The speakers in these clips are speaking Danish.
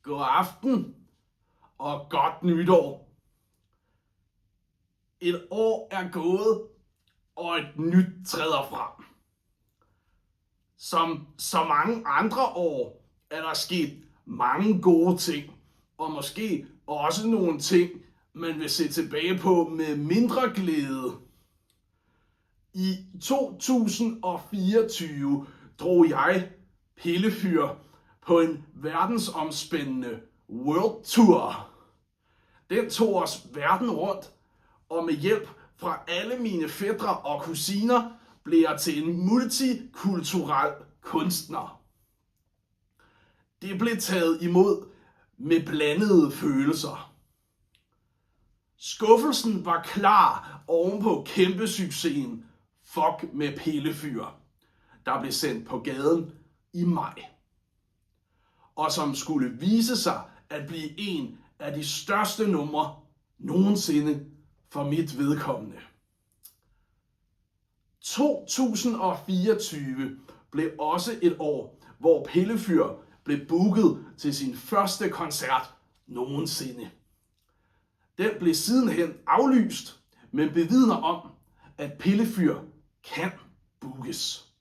God aften og godt nytår. Et år er gået, og et nyt træder frem. Som så mange andre år er der sket mange gode ting, og måske også nogle ting, man vil se tilbage på med mindre glæde. I 2024 drog jeg, Pillefyr, på en verdensomspændende World Tour. Den tog os verden rundt, og med hjælp fra alle mine fætre og kusiner blev jeg til en multikulturel kunstner. Det blev taget imod med blandede følelser. Skuffelsen var klar ovenpå kæmpesuccesen Fuck med Pillefyr, der blev sendt på gaden i maj, og som skulle vise sig at blive en af de største numre nogensinde for mit vedkommende. 2024 blev også et år, hvor Pillefyr blev booket til sin første koncert nogensinde. Den blev sidenhen aflyst, men bevidner om, at Pillefyr kan bookes.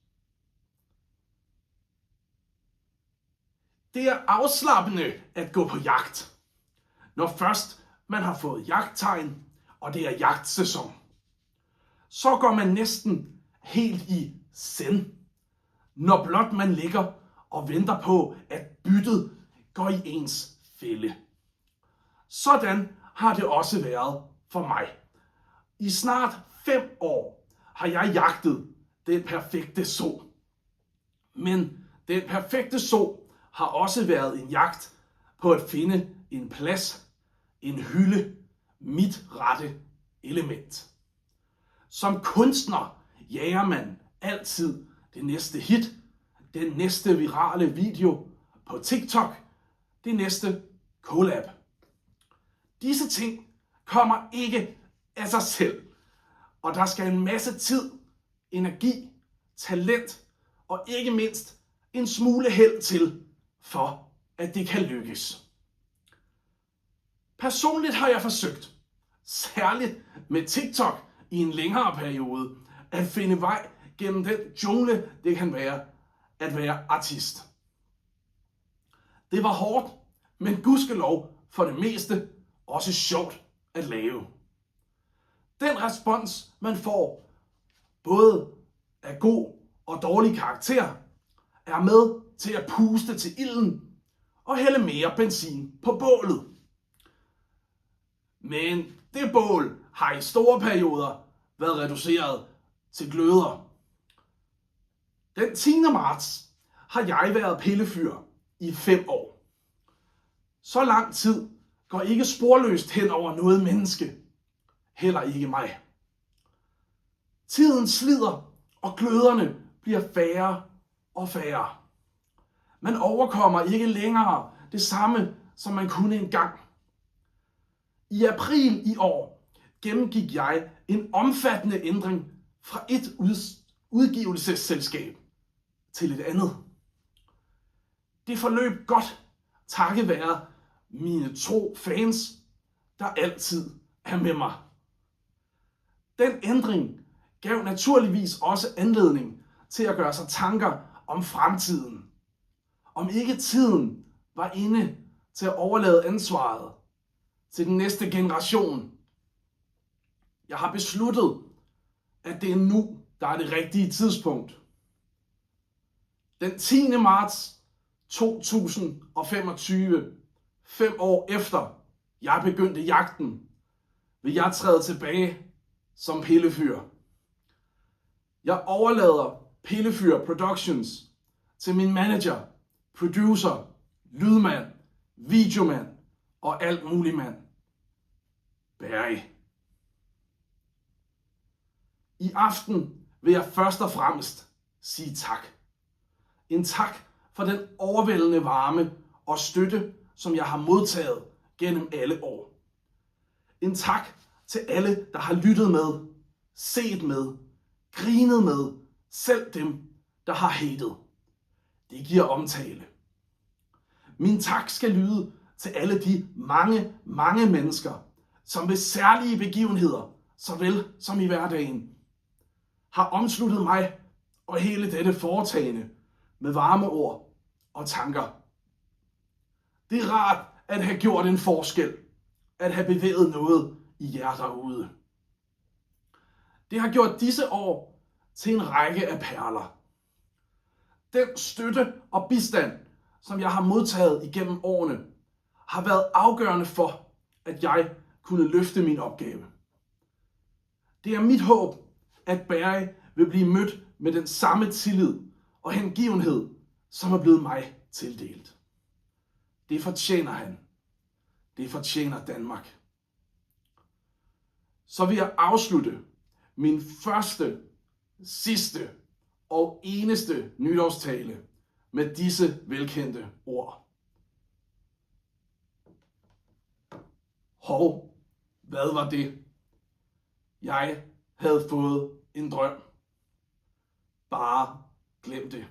Det er afslappende at gå på jagt, når først man har fået jagttegn, og det er jagtsæson. Så går man næsten helt i zen, når blot man ligger og venter på, at byttet går i ens fælde. Sådan har det også været for mig. I snart 5 år har jeg jagtet den perfekte so. Men den perfekte so har også været en jagt på at finde en plads, en hylde, mit rette element. Som kunstner jager man altid det næste hit, den næste virale video på TikTok, det næste collab. Disse ting kommer ikke af sig selv, og der skal en masse tid, energi, talent og ikke mindst en smule held til, for at det kan lykkes. Personligt har jeg forsøgt, særligt med TikTok i en længere periode, at finde vej gennem den jungle, det kan være at være artist. Det var hårdt, men gudskelov for det meste også sjovt at lave. Den respons, man får, både af god og dårlig karakter, er med til at puste til ilden og hælde mere benzin på bålet. Men det bål har i store perioder været reduceret til gløder. Den 10. marts har jeg været Pillefyr i 5 år. Så lang tid går ikke sporløst hen over noget menneske. Heller ikke mig. Tiden slider, og gløderne bliver færre og færre. Man overkommer ikke længere det samme, som man kunne engang. I april i år gennemgik jeg en omfattende ændring fra et udgivelsesselskab til et andet. Det forløb godt, takket være mine tro fans, der altid er med mig. Den ændring gav naturligvis også anledning til at gøre sig tanker om fremtiden. Om ikke tiden var inde til at overlade ansvaret til den næste generation. Jeg har besluttet, at det er nu, der er det rigtige tidspunkt. Den 10. marts 2025, 5 år efter jeg begyndte jagten, vil jeg træde tilbage som Pillefyr. Jeg overlader Pillefyr Productions til min manager, producer, lydmand, videomand og alt muligt mand. Barry. I aften vil jeg først og fremmest sige tak. En tak for den overvældende varme og støtte, som jeg har modtaget gennem alle år. En tak til alle, der har lyttet med, set med, grinet med, selv dem, der har hatet. Det giver omtale. Min tak skal lyde til alle de mange, mange mennesker, som ved særlige begivenheder, såvel som i hverdagen, har omsluttet mig og hele dette foretagende med varme ord og tanker. Det er rart at have gjort en forskel, at have bevæget noget i jer derude. Det har gjort disse år til en række af perler. Den støtte og bistand, som jeg har modtaget igennem årene, har været afgørende for, at jeg kunne løfte min opgave. Det er mit håb, at Barry vil blive mødt med den samme tillid og hengivenhed, som er blevet mig tildelt. Det fortjener han. Det fortjener Danmark. Så vil jeg afslutte min første, sidste og eneste nytårstale med disse velkendte ord. Hov, hvad var det? Jeg havde fået en drøm. Bare glem det.